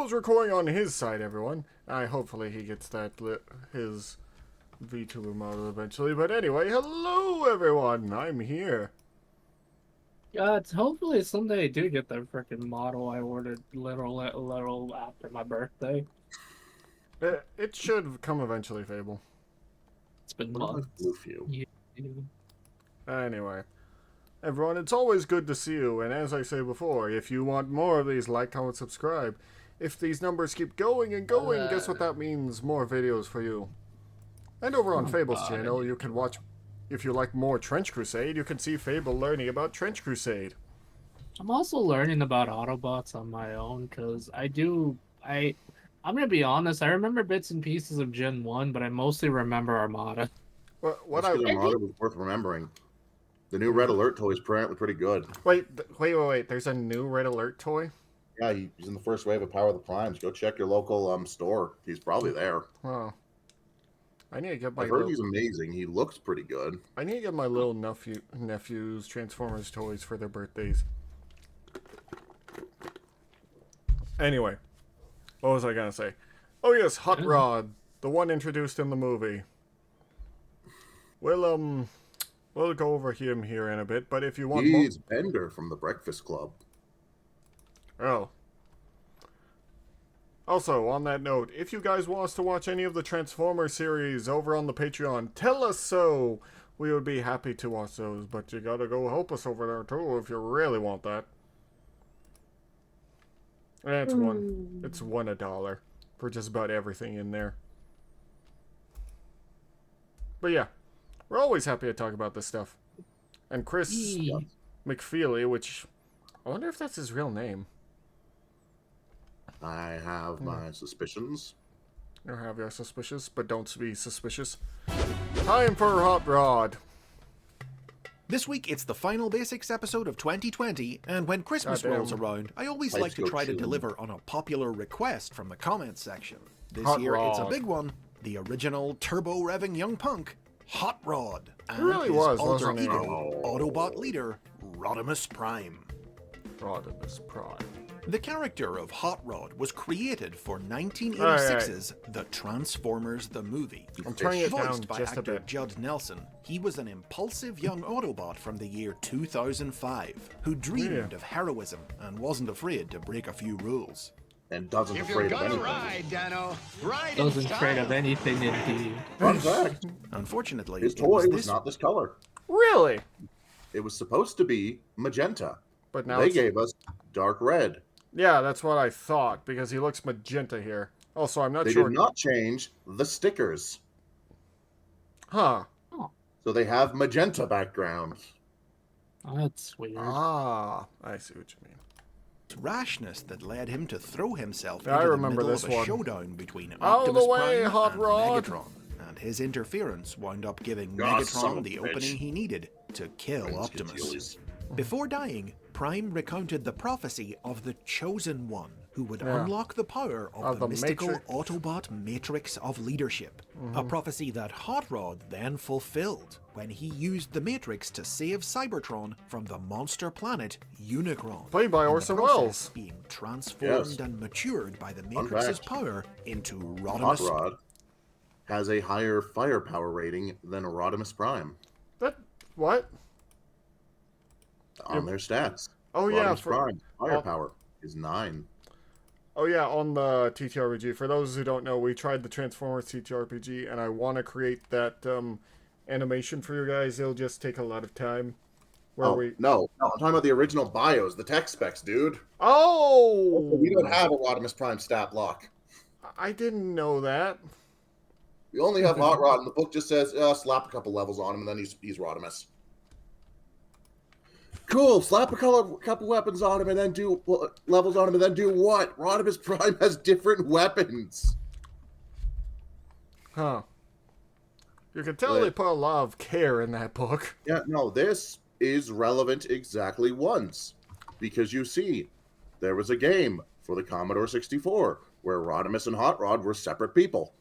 Fable's recording on his side, everyone. Hopefully he gets his VTuber model eventually. But anyway, hello everyone. I'm here. Hopefully someday I do get the freaking model I ordered literal after my birthday. It should come eventually, Fable. It's been What about months. Bluefew? Yeah. Anyway, everyone, it's always good to see you. And as I say before, if you want more of these, like, comment, subscribe. If these numbers keep going and going, guess what that means? More videos for you. And over on Fable's channel, you can watch. If you like more Trench Crusade, you can see Fable learning about Trench Crusade. I'm also learning about Autobots on my own because I'm gonna be honest, I remember bits and pieces of Gen 1, but I mostly remember Armada. What That's I because Armada was worth remembering. The new Red Alert toy is apparently pretty good. wait. There's a new Red Alert toy. Yeah, he's in the first wave of Power of the Primes. Go check your local store. He's probably there. Oh, I need to get my. I've heard he's amazing. He looks pretty good. I need to get my little nephews Transformers toys for their birthdays. Anyway, what was I gonna say? Oh yes, Hot Rod, the one introduced in the movie. We'll go over him here in a bit, but if you want more... He's Bender from the Breakfast Club. Oh. Also, on that note, if you guys want us to watch any of the Transformers series over on the Patreon, tell us so! We would be happy to watch those, but you gotta go help us over there too if you really want that. And it's $1 for just about everything in there. But yeah, we're always happy to talk about this stuff. And Chris McFeely, which I wonder if that's his real name. I have my suspicions. You have your suspicious, but don't be suspicious. Time for Hot Rod. This week, it's the final Basics episode of 2020, and when Christmas rolls around, I always like to try to deliver on a popular request from the comments section. This year, it's a big one. The original turbo-revving young punk, Hot Rod, and really his was, alter wasn't it? ego, Autobot leader, Rodimus Prime. Rodimus Prime. The character of Hot Rod was created for 1986's The Transformers the Movie. I'm turning it down Voiced by just a actor bit. Judd Nelson, he was an impulsive young Autobot from the year 2005 who dreamed of heroism and wasn't afraid to break a few rules. And doesn't If afraid you're of gonna anything. ride, Dano, ride Doesn't in afraid of style. anything indeed. Fun fact, Unfortunately, his it toy was was not this color. Really? It was supposed to be magenta. But now They it's... gave us dark red. Yeah, that's what I thought, because he looks magenta here. Also, I'm not They sure... did not change the stickers. Huh. So they have magenta backgrounds. Oh, that's weird. Ah, I see what you mean. Rashness that led him to throw himself Yeah, I into the remember middle this of a one. showdown between Out of Optimus the way, Prime Hot and Rod. Megatron, and his interference wound up giving Ah, son Megatron of the a bitch. opening he needed to kill Optimus. Before dying, Prime recounted the prophecy of the Chosen One, who would unlock the power of the mystical Matrix. Autobot Matrix of Leadership. A prophecy that Hot Rod then fulfilled when he used the Matrix to save Cybertron from the monster planet Unicron. Played by in the Orson process Welles. Being transformed Yes. and matured by the Fun Matrix's fact. power into Hot Rodimus. Rod has a higher firepower rating than a Rodimus Prime That... What? on their stats. Oh, yeah. Rodimus Prime firepower is 9. Oh yeah, on the TTRPG. For those who don't know, we tried the Transformers TTRPG, and I want to create that animation for you guys. It'll just take a lot of time. No, I'm talking about the original BIOS, the tech specs, dude. Oh! We don't have a Rodimus Prime stat block. I didn't know that. We only have Hot Rod, and the book just says, slap a couple levels on him, and then he's Rodimus. Cool, slap a couple weapons on him, and then do levels on him, and then do what? Rodimus Prime has different weapons. Huh. You can tell they put a lot of care in that book. Yeah, no, this is relevant exactly once. Because you see, there was a game for the Commodore 64 where Rodimus and Hot Rod were separate people.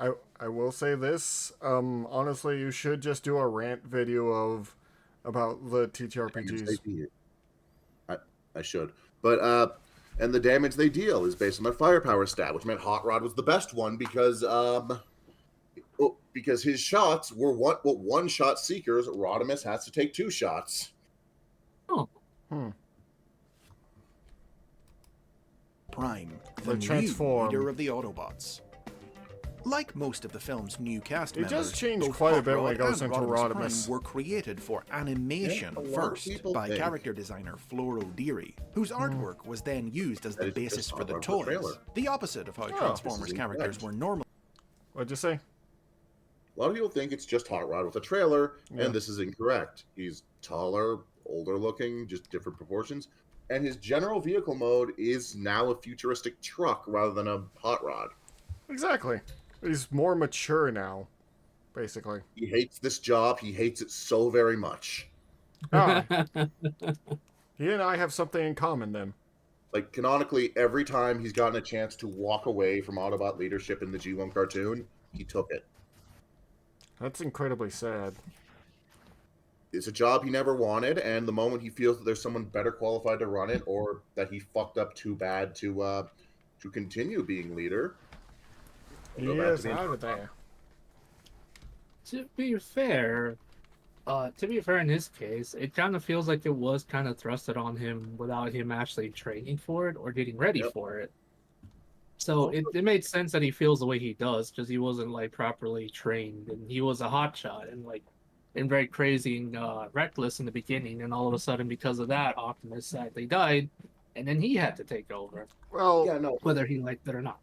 I will say this. Honestly, you should just do a rant video about the TTRPGs. I should. But and the damage they deal is based on their firepower stat, which meant Hot Rod was the best one because his shots were one-shot seekers. Rodimus has to take 2 shots. Oh. Prime, the They new transform. leader of the Autobots. Like most of the film's new cast He members, does change both quite a Hot bit when Rod he goes and into Rodimus Rodimus. Prime were created for animation Yeah, a lot of first people by think character designer Floro Deary, whose artwork was then used as the That is basis just for the Hot Rod toys. trailer. The opposite of how Oh, Transformers this is characters incorrect. were normally What'd you say? A lot of people think it's just Hot Rod with a trailer, Yeah. and this is incorrect. He's taller, older looking, just different proportions. And his general vehicle mode is now a futuristic truck rather than a Hot Rod. Exactly. He's more mature now, basically. He hates this job. He hates it so very much. Ah, he and I have something in common then. Like, canonically, every time he's gotten a chance to walk away from Autobot leadership in the G1 cartoon, he took it. That's incredibly sad. It's a job he never wanted, and the moment he feels that there's someone better qualified to run it, or that he fucked up too bad to continue being leader, He he'll go back to is being out of there. To be fair, in his case, it kind of feels like it was kind of thrusted on him without him actually training for it or getting ready Yep. for it. So it made sense that he feels the way he does because he wasn't like properly trained and he was a hotshot and very crazy and reckless in the beginning, and all of a sudden because of that, Optimus sadly died, and then he had to take over, Well, Yeah, no, whether he liked it or not.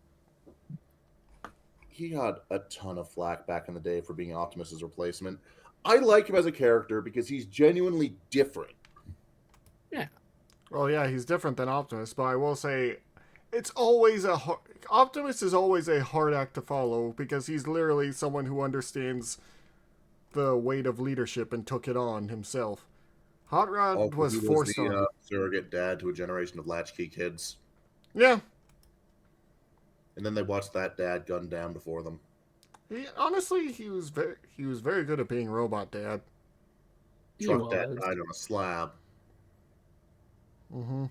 he got a ton of flack back in the day for being Optimus's replacement. I like him as a character because he's genuinely different. well, yeah, he's different than Optimus, but I will say, it's always Optimus is always a hard act to follow because he's literally someone who understands the weight of leadership and took it on himself. Hot Rod Also, was he forced the on. surrogate dad to a generation of latchkey kids. Yeah, And then they watched that dad gunned down before them. honestly, he was very good at being robot dad. He Truck dad was. died on a slab. Mm-hmm.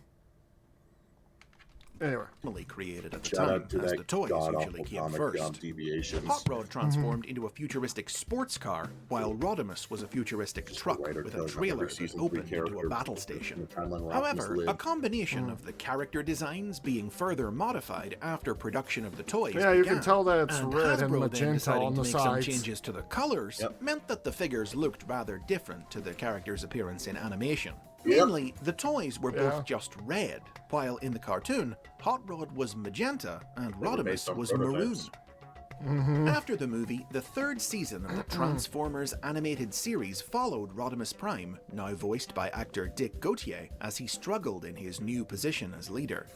Anyway, created at the Shout time, out to as that the toys god-awful usually came comic first. Jump Deviations. Hot Rod transformed into a futuristic sports car, while Rodimus was a futuristic truck writer with a tells trailer every that season opened 3 into a character battle in station. the timeline where However, Optimus a lived. combination of the character designs being further modified after production of the toys yeah, you began, can tell that it's and red and Hasbro then magenta deciding on to the make some sides. changes to the colors Yep. meant that the figures looked rather different to the character's appearance in animation. Yep. Mainly, the toys were Yeah. both just red, while in the cartoon, Hot Rod was magenta and They were based Rodimus on was maroon. prototypes. After the movie, the third season of the Transformers animated series followed Rodimus Prime, now voiced by actor Dick Gautier, as he struggled in his new position as leader.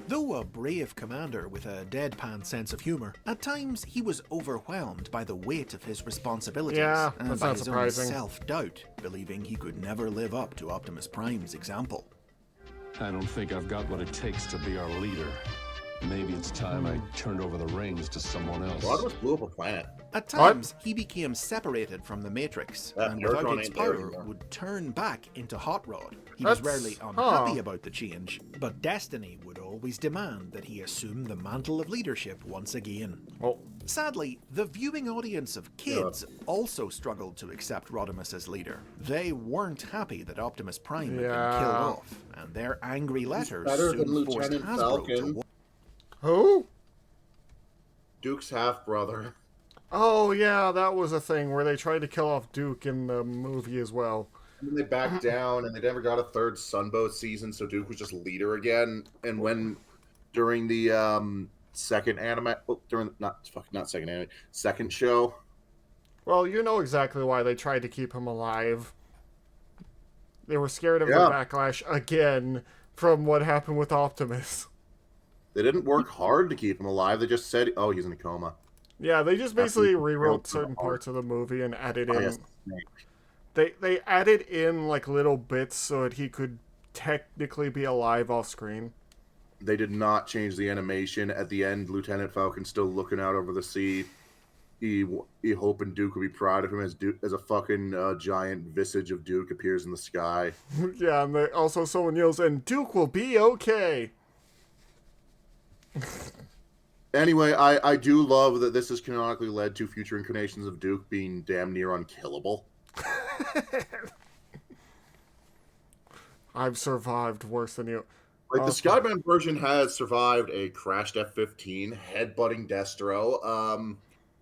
Though a brave commander with a deadpan sense of humor, at times he was overwhelmed by the weight of his responsibilities Yeah, and that's by not his surprising. own self-doubt, believing he could never live up to Optimus Prime's example. I don't think I've got what it takes to be our leader. Maybe it's time I turned over the reins to someone else. Rodimus blew up a planet. At times, he became separated from the Matrix, That and without Energon its ain't there power, anymore. would turn back into Hot Rod. He was That's- rarely unhappy huh. about the change, but destiny would always demand that he assume the mantle of leadership once again. Oh, Sadly, the viewing audience of kids also struggled to accept Rodimus as leader. They weren't happy that Optimus Prime had been Yeah. killed off, and their angry letters better than soon forced Lieutenant Hasbro to Falcon. who? Duke's half brother. Oh yeah, that was a thing where they tried to kill off Duke in the movie as well. And then they backed down, and they never got a third Sunbow season, so Duke was just leader again. And when during the second anime, second show, Well, you know exactly why they tried to keep him alive. They were scared of Yeah. the backlash again from what happened with Optimus. they didn't work hard to keep him alive. They just said, "Oh, he's in a coma." Yeah, they just After basically he rewrote killed certain the parts of the movie and added Oh, in. yes, snake. They added in like little bits so that he could technically be alive off screen. They did not change the animation. At the end, Lieutenant Falcon's still looking out over the sea. He hoping Duke would be proud of him as a fucking giant visage of Duke appears in the sky. Yeah, and also someone yells, "And Duke will be okay." Anyway, I do love that this has canonically led to future incarnations of Duke being damn near unkillable. I've survived worse than you. Like, the Skybound version has survived a crashed F-15, headbutting Destro,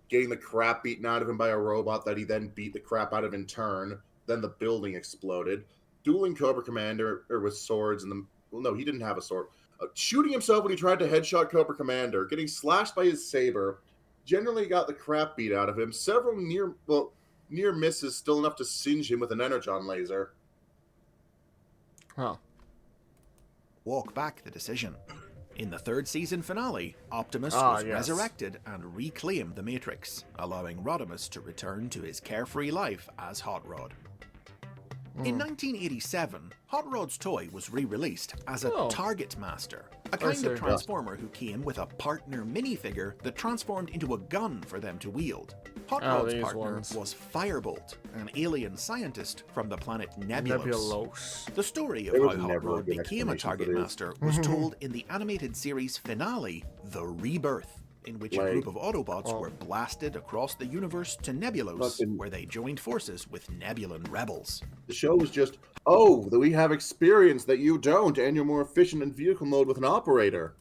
getting the crap beaten out of him by a robot that he then beat the crap out of in turn. Then the building exploded. Dueling Cobra Commander with swords in the... Well, no, he didn't have a sword. Shooting himself when he tried to headshot Cobra Commander. Getting slashed by his saber. Generally got the crap beat out of him. Several near misses, still enough to singe him with an Energon laser. Huh. Walk back the decision. In the third season finale, Optimus was yes. resurrected and reclaimed the Matrix, allowing Rodimus to return to his carefree life as Hot Rod. In 1987, Hot Rod's toy was re-released as a Targetmaster, a kind of transformer who came with a partner minifigure that transformed into a gun for them to wield. Hot Rod's partner was Firebolt, an alien scientist from the planet Nebulos. The story of how Hot Rod became a Targetmaster was told in the animated series finale, The Rebirth, in which a group of Autobots were blasted across the universe to Nebulos, where they joined forces with Nebulan rebels. The show was just, oh, that we have experience that you don't, and you're more efficient in vehicle mode with an operator.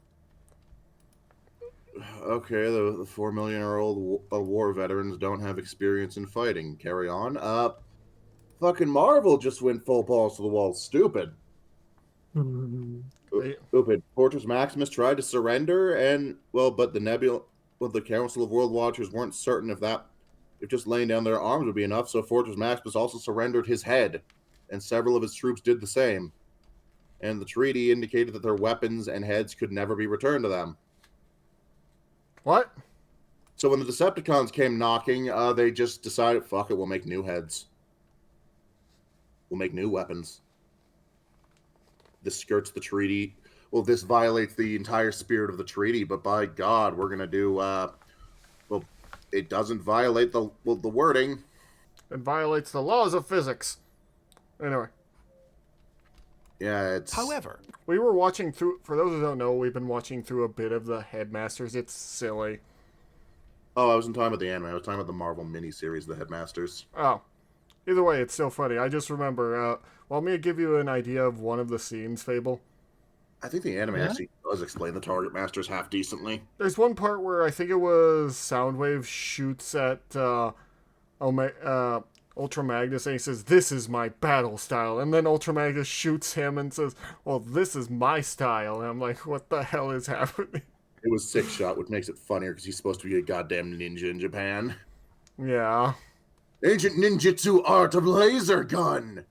Okay, the 4 million-year-old war veterans don't have experience in fighting. Carry on. Fucking Marvel just went full balls to the wall. Stupid. Stupid. Fortress Maximus tried to surrender, and but the Council of World Watchers weren't certain if just laying down their arms would be enough. So Fortress Maximus also surrendered his head, and several of his troops did the same. And the treaty indicated that their weapons and heads could never be returned to them. What? So when the Decepticons came knocking, they just decided, fuck it, we'll make new heads. We'll make new weapons. This skirts the treaty. Well, this violates the entire spirit of the treaty, but by God, we're going to do, it doesn't violate the wording. It violates the laws of physics. Anyway. Yeah, it's... However... We were watching through... For those who don't know, we've been watching through a bit of the Headmasters. It's silly. Oh, I wasn't talking about the anime. I was talking about the Marvel miniseries, The Headmasters. Oh. Either way, it's still funny. I just remember... want me to give you an idea of one of the scenes, Fable? I think the anime actually does explain the Targetmasters half decently. There's one part where I think it was Soundwave shoots at Ultra Magnus and he says, "This is my battle style." And then Ultra Magnus shoots him and says, "Well, this is my style." And I'm like, what the hell is happening? It was Six Shot, which makes it funnier because he's supposed to be a goddamn ninja in Japan. Yeah. Ancient ninjutsu art of laser gun.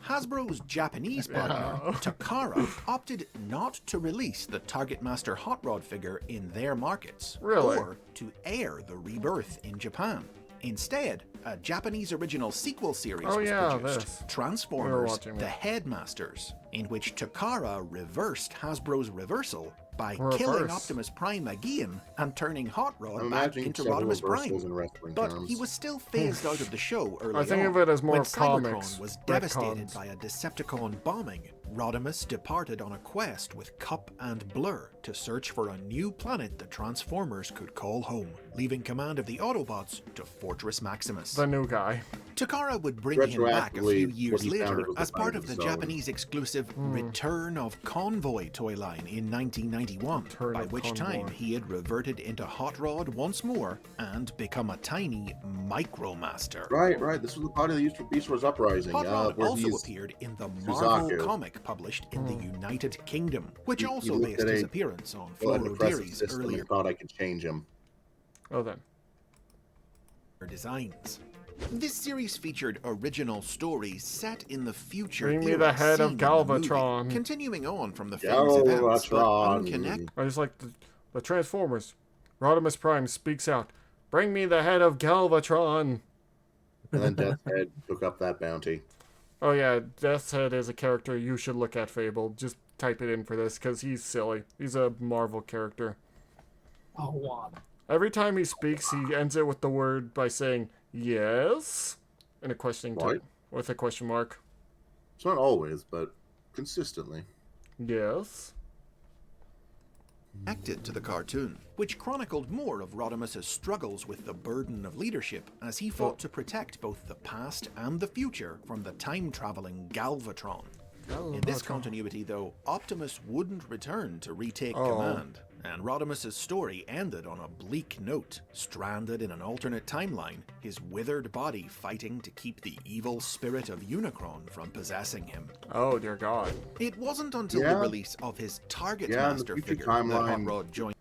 Hasbro's Japanese partner, Takara, opted not to release the Targetmaster Hot Rod figure in their markets, or to air the Rebirth in Japan. Instead, a Japanese original sequel series was produced, Transformers The Headmasters, in which Takara reversed Hasbro's reversal by killing Optimus Prime again and turning Hot Rod back into Rodimus Prime. But he was still phased out of the show early on. I think of it as more when comics. Cybertron was devastated by a Decepticon bombing, Rodimus departed on a quest with Cup and Blur to search for a new planet the Transformers could call home, leaving command of the Autobots to Fortress Maximus. The new guy. Takara would bring him back a few years later as part of the Japanese exclusive Return of Convoy toy line in 1991, by which time he had reverted into Hot Rod once more and become a tiny Micromaster. Right. This was the part of the Beast Wars Uprising. Hot Rod also appeared in the Marvel comic published in the United Kingdom, which also based his appearance on Floro Deary's earlier. I thought I could change him. Oh, then. Designs. This series featured original stories set in the future. Bring me the head of Galvatron. Movie, continuing on from the film's events, but unconnected. I just like the Transformers. Rodimus Prime speaks out, "Bring me the head of Galvatron." And then Death's Head took up that bounty. Oh yeah, Death's Head is a character you should look at, Fable. Just type it in for this, because he's silly. He's a Marvel character. Oh, wow. Every time he speaks, he ends it with the word by saying, "Yes?" in a questioning type, with a question mark. It's not always, but consistently. Yes. connected to the cartoon, which chronicled more of Rodimus's struggles with the burden of leadership as he fought to protect both the past and the future from the time-traveling Galvatron. In this continuity, though, Optimus wouldn't return to retake command, and Rodimus's story ended on a bleak note, stranded in an alternate timeline, his withered body fighting to keep the evil spirit of Unicron from possessing him. Oh, dear God. It wasn't until the release of his Targetmaster figure that Hot Rod joined.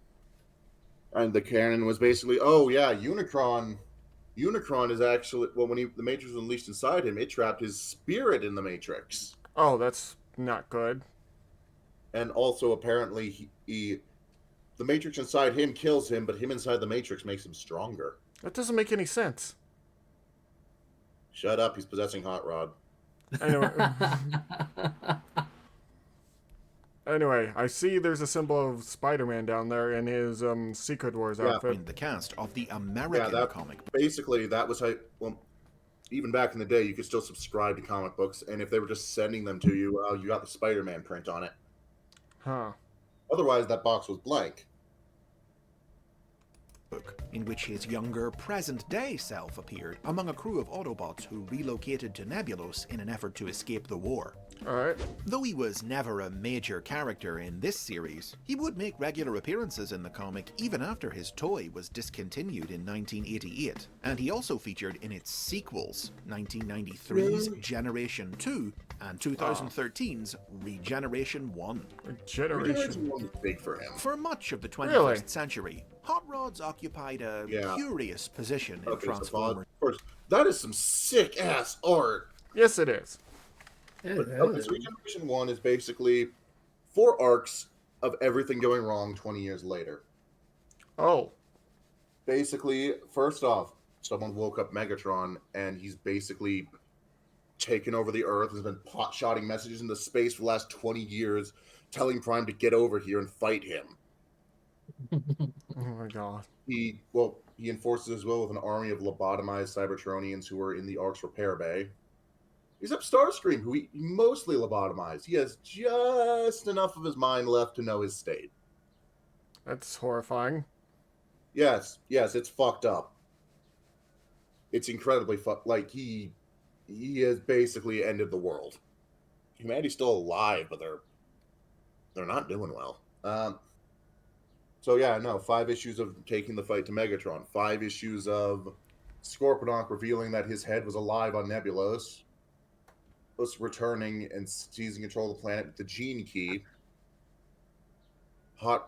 And the canon was basically, oh yeah, Unicron is actually, well, when the Matrix was unleashed inside him, it trapped his spirit in the Matrix. Oh, that's not good. And also, apparently, the Matrix inside him kills him, but him inside the Matrix makes him stronger. That doesn't make any sense. Shut up, he's possessing Hot Rod. Anyway, I see there's a symbol of Spider-Man down there in his Secret Wars outfit. In the cast of the American comic. Basically, that was how, well, even back in the day, you could still subscribe to comic books, and if they were just sending them to you, you got the Spider-Man print on it. Huh. Otherwise, that box was blank. In which his younger, present-day self appeared among a crew of Autobots who relocated to Nebulos in an effort to escape the war. Alright. Though he was never a major character in this series, he would make regular appearances in the comic even after his toy was discontinued in 1988, and he also featured in its sequels, 1993's Generation 2 and 2013's Regeneration One. Regeneration One was big for him. For much of the 21st century, Hot Rods occupied a curious position in Transformers. Of course, that is some sick-ass art. Yes, it is. Regeneration 1 is basically 4 arcs of everything going wrong 20 years later. Oh. Basically, first off, someone woke up Megatron, and he's basically taken over the Earth, has been pot-shotting messages into space for the last 20 years, telling Prime to get over here and fight him. Oh my God. He enforces his will with an army of lobotomized Cybertronians who are in the Ark's repair bay. Except Starscream, who he mostly lobotomized. He has just enough of his mind left to know his state. That's horrifying. Yes, it's fucked up. It's incredibly fucked. Like, he has basically ended the world. Humanity's still alive, but they're not doing well. So yeah, no, 5 issues of taking the fight to Megatron. 5 issues of Scorponok revealing that his head was alive on Nebulos. Us returning and seizing control of the planet with the gene key. 5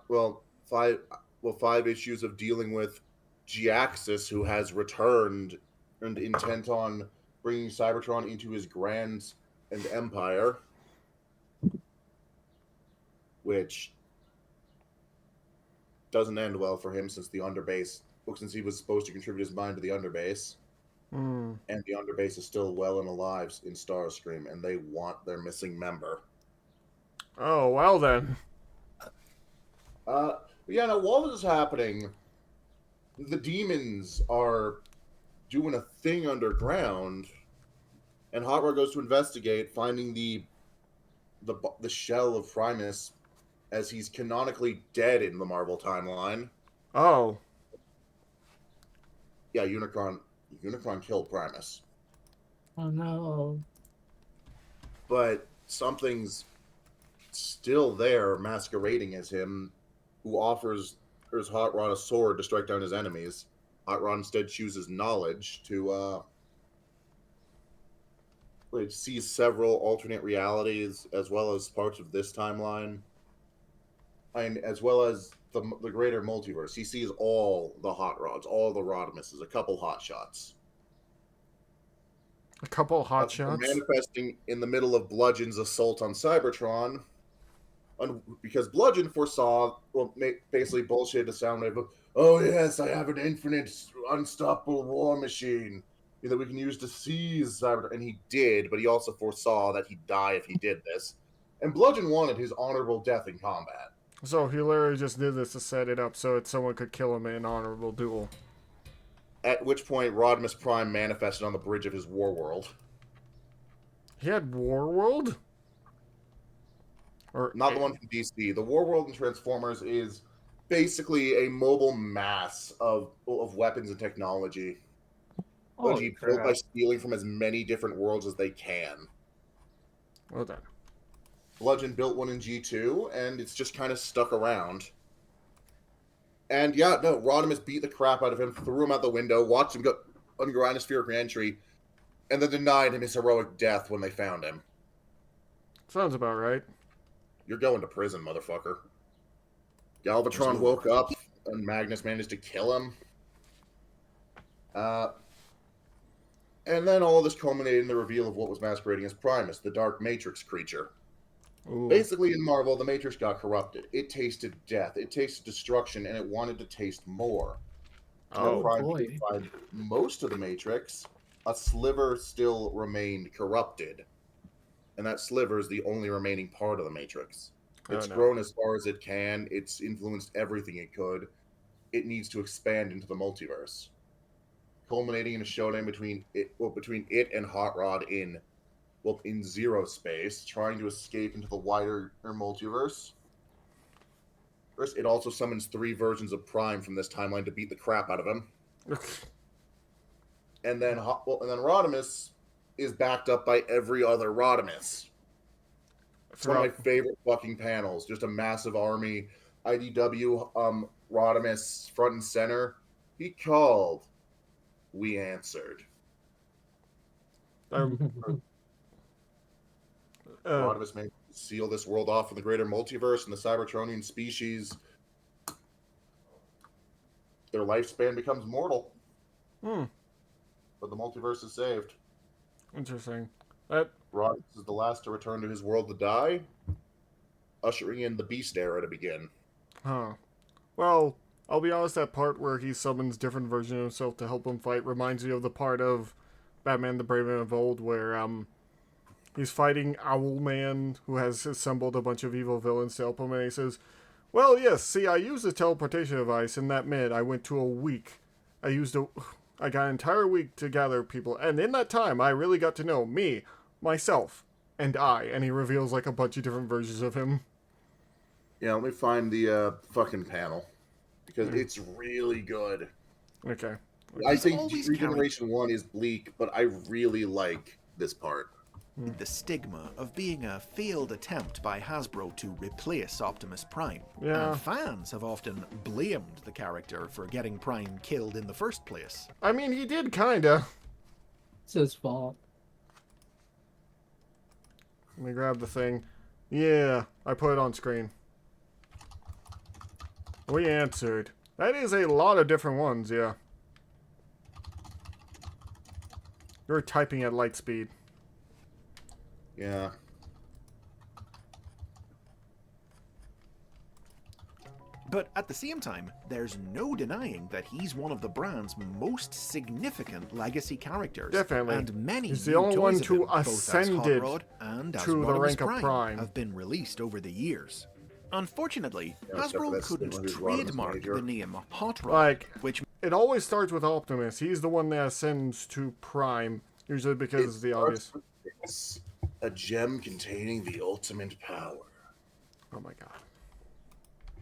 issues of dealing with Geaxis, who has returned and intent on bringing Cybertron into his grand and empire, which doesn't end well for him since he was supposed to contribute his mind to the underbase. And the underbase is still well and alive in Starscream, and they want their missing member. Oh, well then. Yeah, now while this is happening, the demons are doing a thing underground, and Hot Rod goes to investigate, finding the shell of Primus as he's canonically dead in the Marvel timeline. Oh. Yeah, Unicron killed Primus. Oh no. But something's still there masquerading as him, who offers Hot Rod a sword to strike down his enemies. Hot Rod instead chooses knowledge to see several alternate realities, as well as parts of this timeline, and as well as the greater multiverse. He sees all the Hot Rods, all the Rodimuses, a couple Hot Shots. A couple Hot Shots? Manifesting in the middle of Bludgeon's assault on Cybertron, because Bludgeon foresaw, basically bullshit to Soundwave, oh yes, I have an infinite, unstoppable war machine that we can use to seize Cybertron. And he did, but he also foresaw that he'd die if he did this. And Bludgeon wanted his honorable death in combat. So he literally just did this to set it up so that someone could kill him in an honorable duel. At which point, Rodimus Prime manifested on the bridge of his War World. He had War World? Or not the one from DC. The War World in Transformers is basically a mobile mass of weapons and technology. Holy Built by crap. stealing from as many different worlds as they can. Well done. Bludgeon built one in G2, and it's just kind of stuck around. And yeah, no, Rodimus beat the crap out of him, threw him out the window, watched him go undergo atmospheric reentry, and then denied him his heroic death when they found him. Sounds about right. You're going to prison, motherfucker. Galvatron woke up, and Magnus managed to kill him. And then all of this culminated in the reveal of what was masquerading as Primus, the Dark Matrix creature. Ooh. Basically, in Marvel, the Matrix got corrupted. It tasted death, it tasted destruction, and it wanted to taste more. Oh, Prime boy. purified most of the Matrix. A sliver still remained corrupted. And that sliver is the only remaining part of the Matrix. It's grown as far as it can. It's influenced everything it could. It needs to expand into the multiverse. Culminating in a showdown between it and Hot Rod in Zero Space, trying to escape into the wider multiverse. First, it also summons 3 versions of Prime from this timeline to beat the crap out of him. And then Rodimus is backed up by every other Rodimus. It's one of my favorite fucking panels. Just a massive army. IDW Rodimus front and center. He called. We answered. Rodimus may seal this world off from the greater multiverse and the Cybertronian species. Their lifespan becomes mortal. But the multiverse is saved. Interesting. Rodimus is the last to return to his world to die, ushering in the Beast era to begin. Huh. Well, I'll be honest, that part where he summons different versions of himself to help him fight reminds me of the part of Batman the Brave and the Bold where he's fighting Owlman, who has assembled a bunch of evil villains to help him, and he says, well, yes, see, I used a teleportation device, and that meant I went to a week. I got an entire week to gather people, and in that time, I really got to know me, myself, and he reveals like a bunch of different versions of him. Yeah, let me find the fucking panel, because it's really good. Okay. I think Regeneration One is bleak, but I really like this part. The stigma of being a failed attempt by Hasbro to replace Optimus Prime. Yeah. And fans have often blamed the character for getting Prime killed in the first place. I mean, he did kinda. It's his fault. Let me grab the thing. Yeah, I put it on screen. We answered. That is a lot of different ones, yeah. You're typing at light speed. Yeah. But at the same time, there's no denying that he's one of the brand's most significant legacy characters. Definitely. And many he's the new only toys one of to him, both as Hot ascended Rod and as to the Rodimus rank of Prime. have been released over the years. Unfortunately, Yeah, except for Hasbro that couldn't Rodimus trademark Major. the name Hot Rod, Like, which it always starts with Optimus. He's the one that ascends to Prime, usually because of the obvious. It's a gem containing the ultimate power. Oh my god.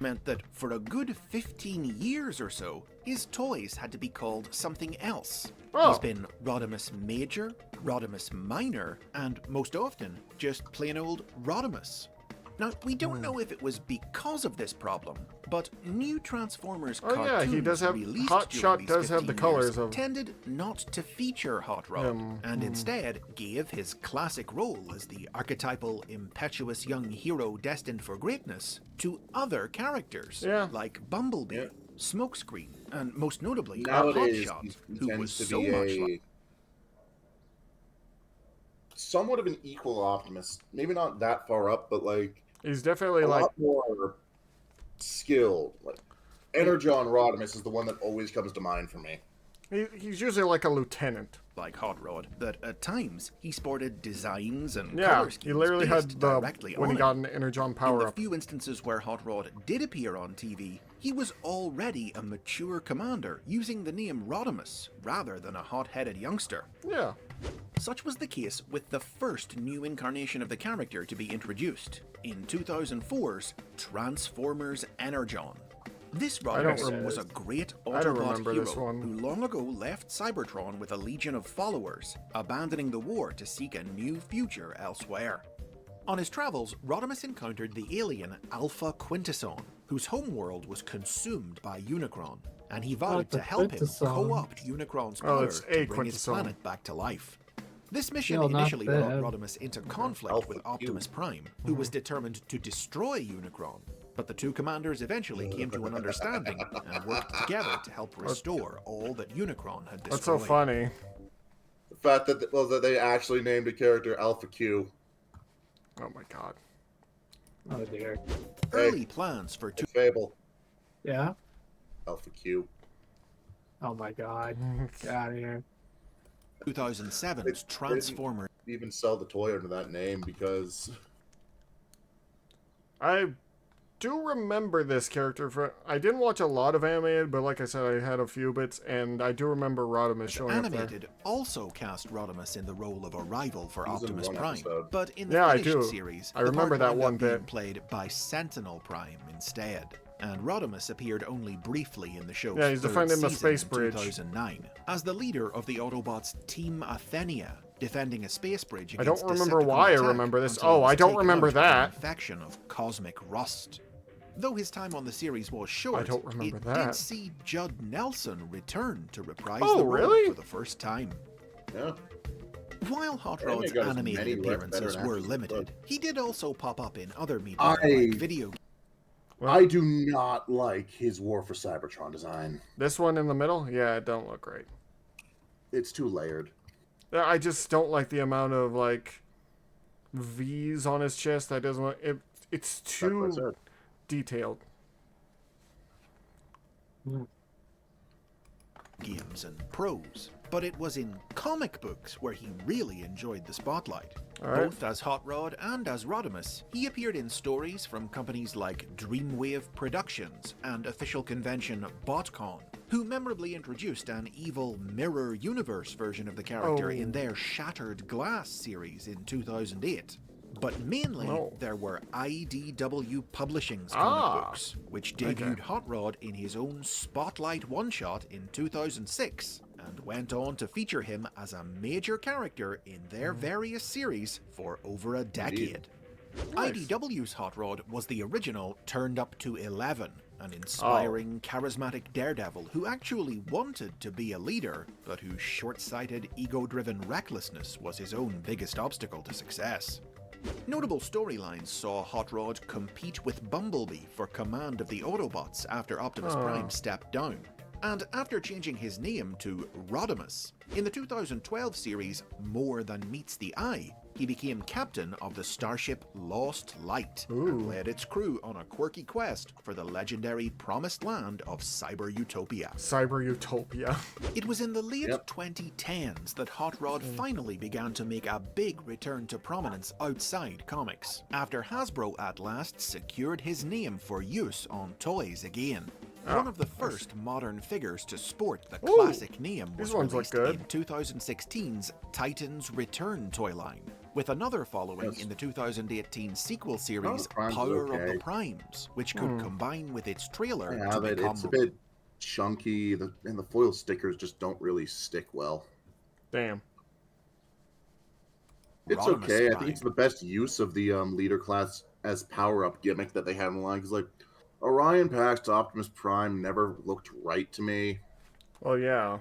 meant that for a good 15 years or so, his toys had to be called something else. Oh. He's been Rodimus Major, Rodimus Minor, and most often, just plain old Rodimus. Now, we don't know if it was because of this problem, but new Transformers Oh, yeah, cartoons he does have- released Hot during Shot these does have the 15 colours years of- tended not to feature Hot Rod, and instead gave his classic role as the archetypal, impetuous young hero destined for greatness to other characters, Yeah. like Bumblebee, Yeah. Smokescreen, and most notably Nowadays, Hot he Shot, who tends was to so be much like... somewhat of an equal Optimus. Maybe not that far up, but like He's definitely a like lot more skilled. Like Energon Rodimus is the one that always comes to mind for me. he's usually like a lieutenant. like Hot Rod, that at times he sported designs and Yeah, color he schemes literally had based the directly when on he got him. an Energon In power the up. few instances where Hot Rod did appear on TV, he was already a mature commander using the name Rodimus rather than a hot-headed youngster. Yeah. Such was the case with the first new incarnation of the character to be introduced, in 2004's Transformers Energon. This I don't Rodimus was a great I don't Autobot remember this hero one. who long ago left Cybertron with a legion of followers, abandoning the war to seek a new future elsewhere. On his travels, Rodimus encountered the alien Alpha Quintesson, whose homeworld was consumed by Unicron, and he vowed to help him co-opt Unicron's power it's to a bring his Quintesson. planet back to life. This mission No, not initially brought them. Rodimus into conflict Alpha with Q. Optimus Prime, who was determined to destroy Unicron, but the two commanders eventually came to an understanding and worked together to help restore all that Unicron had destroyed. That's so funny. The fact that they actually named a character Alpha Q. Oh my god. Oh dear. Early plans for Fable. Yeah. Alpha Q. Oh my god. Get out of here. 2007's Transformers. Even sell the toy under that name because I do remember this character. I didn't watch a lot of animated, but like I said, I had a few bits, and I do remember Rodimus showing up there. Animated also cast Rodimus in the role of a rival for He was in Optimus one Prime, episode. but in the Yeah, I finished do. series, I the remember part that wound one up being bit. played by Sentinel Prime instead, and Rodimus appeared only briefly in the show's Yeah, he's third defending the season space in bridge. 2009 as the leader of the Autobots Team Athenia, defending a space bridge I don't against remember Decepticon why I attack remember this. until he Oh, was I don't taken remember out by an that. infection of cosmic rust. Though his time on the series was short, I don't remember it that. did see Judd Nelson return to reprise Oh, the role really? for the first time. yeah. While Hot Energon Rod's got as animated many appearances veteran were actors as limited, he he did also pop up in other media I- like video I do not like his War for Cybertron design. This one in the middle? Yeah, it don't look great. It's too layered. I just don't like the amount of, like, V's on his chest. That doesn't look... It's That's what I too said. detailed. games and prose, but it was in comic books where he really enjoyed the spotlight. All right. Both as Hot Rod and as Rodimus, he appeared in stories from companies like Dreamwave Productions and official convention BotCon, who memorably introduced an evil mirror universe version of the character in their Shattered Glass series in 2008. But mainly, there were IDW Publishing's comic books, which debuted Hot Rod in his own Spotlight one-shot in 2006, and went on to feature him as a major character in their various series for over a decade. IDW's Hot Rod was the original turned up to 11, an inspiring, charismatic daredevil who actually wanted to be a leader, but whose short-sighted, ego-driven recklessness was his own biggest obstacle to success. Notable storylines saw Hot Rod compete with Bumblebee for command of the Autobots after Optimus Prime stepped down, and after changing his name to Rodimus, in the 2012 series More Than Meets the Eye, he became captain of the starship Lost Light and led its crew on a quirky quest for the legendary promised land of Cyber Utopia. Cyber Utopia. It was in the late 2010s that Hot Rod finally began to make a big return to prominence outside comics, after Hasbro at last secured his name for use on toys again. One of the first modern figures to sport the classic name was released in 2016's Titans Return toy line, with another following in the 2018 sequel series Power of the Primes, which could combine with its trailer to become... It's a bit chunky, and the foil stickers just don't really stick well. Damn. It's Rodimus okay. I Prime. think it's the best use of the leader class as power-up gimmick that they have in the line, because, like, Orion Pax to Optimus Prime never looked right to me. Well, yeah.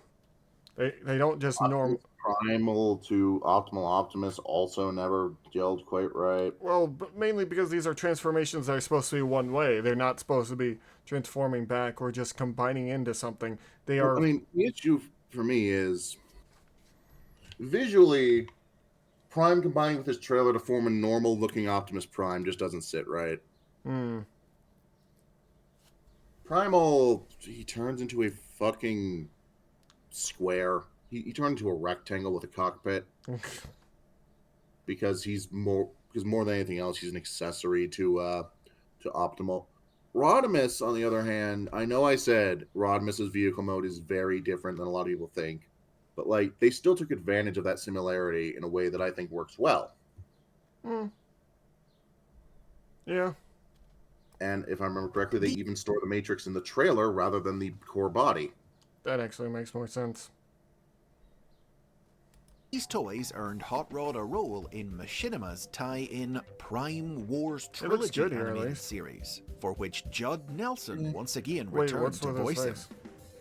They don't just norm... Primal to Optimal Optimus also never gelled quite right. Well, but mainly because these are transformations that are supposed to be one way. They're not supposed to be transforming back or just combining into something. They are... I mean, the issue for me is visually, Prime combining with his trailer to form a normal-looking Optimus Prime just doesn't sit right. Primal, he turns into a fucking square. He turned into a rectangle with a cockpit. because more than anything else, he's an accessory to Optimal. Rodimus, on the other hand, I know I said Rodimus's vehicle mode is very different than a lot of people think, but like they still took advantage of that similarity in a way that I think works well. Yeah. And if I remember correctly, they even store the Matrix in the trailer rather than the core body. That actually makes more sense. These toys earned Hot Rod a role in Machinima's tie-in Prime Wars Trilogy good here, at animated least. series, for which Judd Nelson once again Wait, returned what's to with his voice him. face?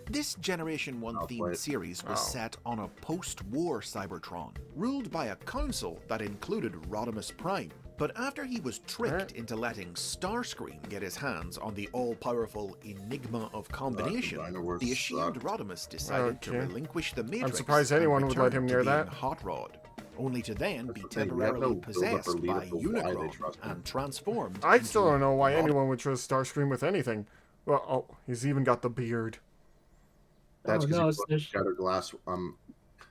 This Generation 1 themed series was set on a post-war Cybertron, ruled by a council that included Rodimus Prime. But after he was tricked into letting Starscream get his hands on the all-powerful Enigma of Combination, the ashamed Rodimus decided to relinquish the Matrix. I'm surprised anyone would let him near that. Hot Rod, only to then be temporarily possessed by Unicron and transformed. I still don't know why anyone would trust Starscream with anything. Well, oh, he's even got the beard. That's because he's Shattered Glass.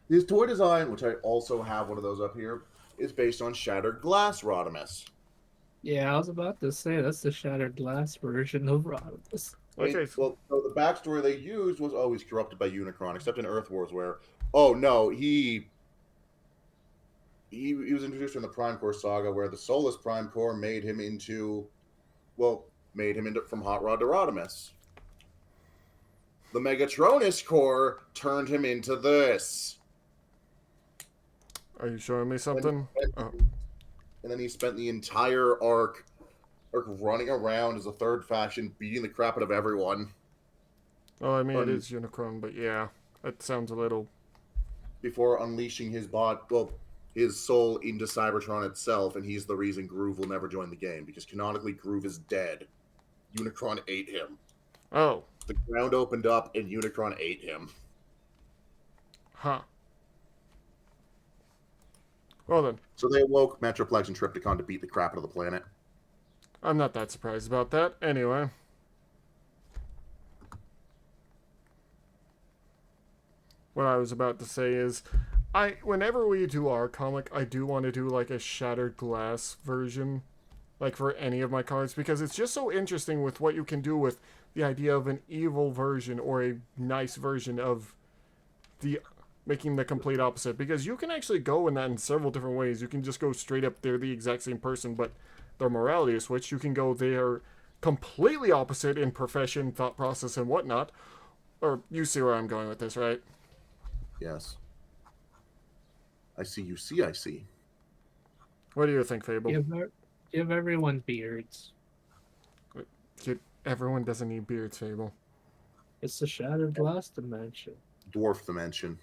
His toy design, which I also have one of those up here, is based on Shattered Glass Rodimus. Yeah, I was about to say that's the Shattered Glass version of Rodimus. Okay. Well, so the backstory they used was always corrupted by Unicron, except in Earth Wars, where he was introduced in the Prime Core saga, where the Soulless Prime Core made him into from Hot Rod to Rodimus. The Megatronus Core turned him into this. Are you showing me something? And then he spent the entire arc running around as a third faction, beating the crap out of everyone. Oh, I mean, it is Unicron, but yeah, that sounds a little... Before unleashing his soul into Cybertron itself, and he's the reason Groove will never join the game, because canonically Groove is dead. Unicron ate him. Oh. The ground opened up, and Unicron ate him. Huh. Well then. So they awoke Metroplex and Tripticon to beat the crap out of the planet. I'm not that surprised about that. Anyway. What I was about to say is, whenever we do our comic, I do want to do like a Shattered Glass version, like for any of my cards, because it's just so interesting with what you can do with the idea of an evil version or a nice version of making the complete opposite, because you can actually go in that in several different ways. You can just go straight up, they're the exact same person, but their morality is switched. You can go, they're completely opposite in profession, thought process, and whatnot. Or you see where I'm going with this, right? Yes. I see. What do you think, Fable? Give everyone beards. Everyone doesn't need beards, Fable. It's the Shattered Glass dimension. Dwarf dimension.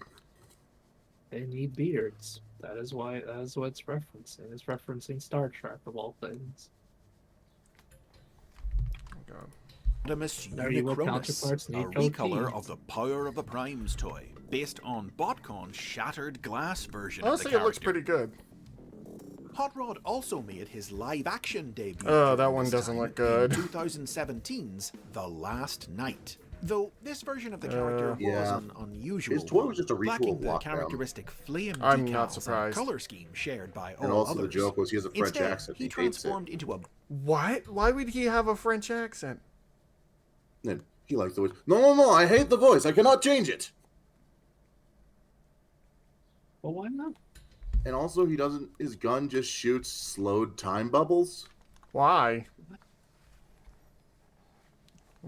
They need beards. That is what it's referencing. It's referencing Star Trek of all things. Oh God. Rodimus Unicronus, a recolor of the Power of the Primes toy, based on BotCon's Shattered Glass version of the character. Honestly, it looks pretty good. Hot Rod also made his live-action debut. Oh, that one doesn't look good. 2017's The Last Night. Though this version of the character was an unusual, his toy was just a retool lacking the block characteristic flame I'm not decals surprised. and color scheme shared by all and also others. the joke was he has a French Instead, accent. He transformed into a... What? Why would he have a French accent? And he likes the voice. No, I hate the voice. I cannot change it. Well, why not? And also, his gun just shoots slowed time bubbles. Why?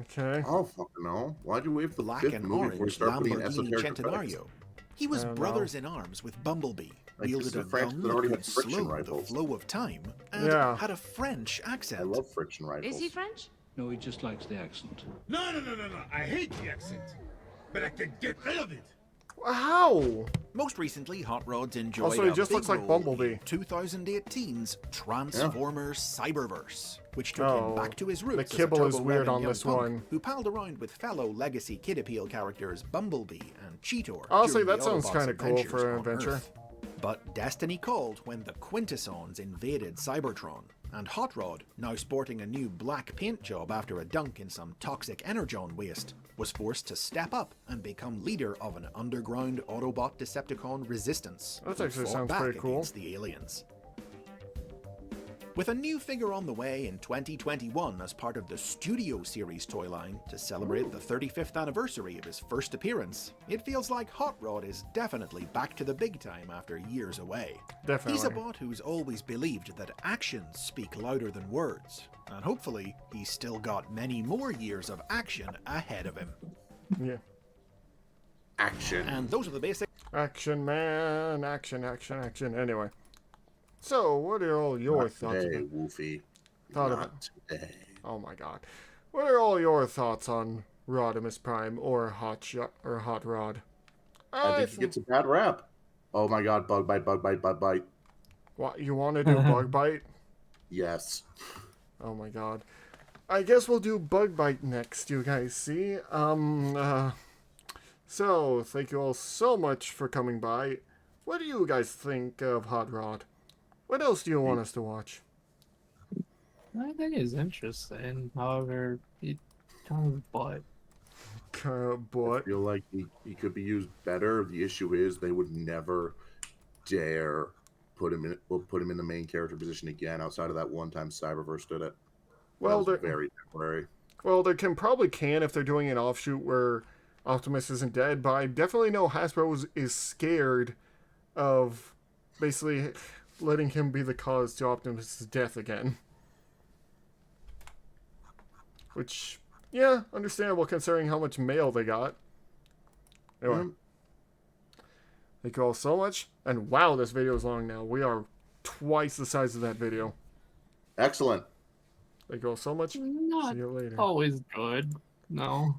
Okay. I don't fucking know. Why'd you wait for the black fifth and movie before you orange start putting Lamborghini esoteric effects? Centenario. He was brothers in arms with Bumblebee, Like, wielded this a is a French gun that that already could had friction slow the rifles. flow of time, and had a French accent. I love friction rifles. Is he French? No, he just likes the accent. No. I hate the accent. But I can get rid of it. How? Most recently, Hot Rod's enjoyed Also, he a just big looks like role Bumblebee. in 2018's Transformers Cyberverse, which took him back to his roots. The kibble as a is weird turbo-revving on young this punk one. who palled around with fellow legacy Kid Appeal characters Bumblebee and Cheetor. Honestly, during that the sounds Autobots' kind of cool adventures for an on adventure. Earth. But destiny called when the Quintessons invaded Cybertron, and Hot Rod, now sporting a new black paint job after a dunk in some toxic Energon waste, was forced to step up and become leader of an underground Autobot Decepticon resistance. That who actually fought sounds back pretty cool. against the aliens. With a new figure on the way in 2021 as part of the Studio Series toy line to celebrate the 35th anniversary of his first appearance, it feels like Hot Rod is definitely back to the big time after years away. Definitely. He's a bot who's always believed that actions speak louder than words, and hopefully he's still got many more years of action ahead of him. Yeah. Action. And those are the basic... Action, man. Action. Anyway. So, what are all your Not thoughts? today, Wolfie. Thought Not about- today. Oh my god. What are all your thoughts on Rodimus Prime or Hot Rod? I think he gets a bad rap. Oh my god, bug bite. What, you want to do Bug Bite? Yes. Oh my god. I guess we'll do Bug Bite next, you guys see? So, thank you all so much for coming by. What do you guys think of Hot Rod? What else do you want us to watch? I think it's interesting. However, it kind of but I But feel like he could be used better. The issue is they would never dare put him in the main character position again outside of that one time Cyberverse did it. well, That was they're very temporary. well, they can if they're doing an offshoot where Optimus isn't dead. But I definitely know Hasbro is scared of basically letting him be the cause to Optimus' death again. Which, yeah, understandable considering how much mail they got. Anyway. Thank you all so much. And wow, this video is long now. We are twice the size of that video. Excellent. Thank you all so much. not See you later. always good. No.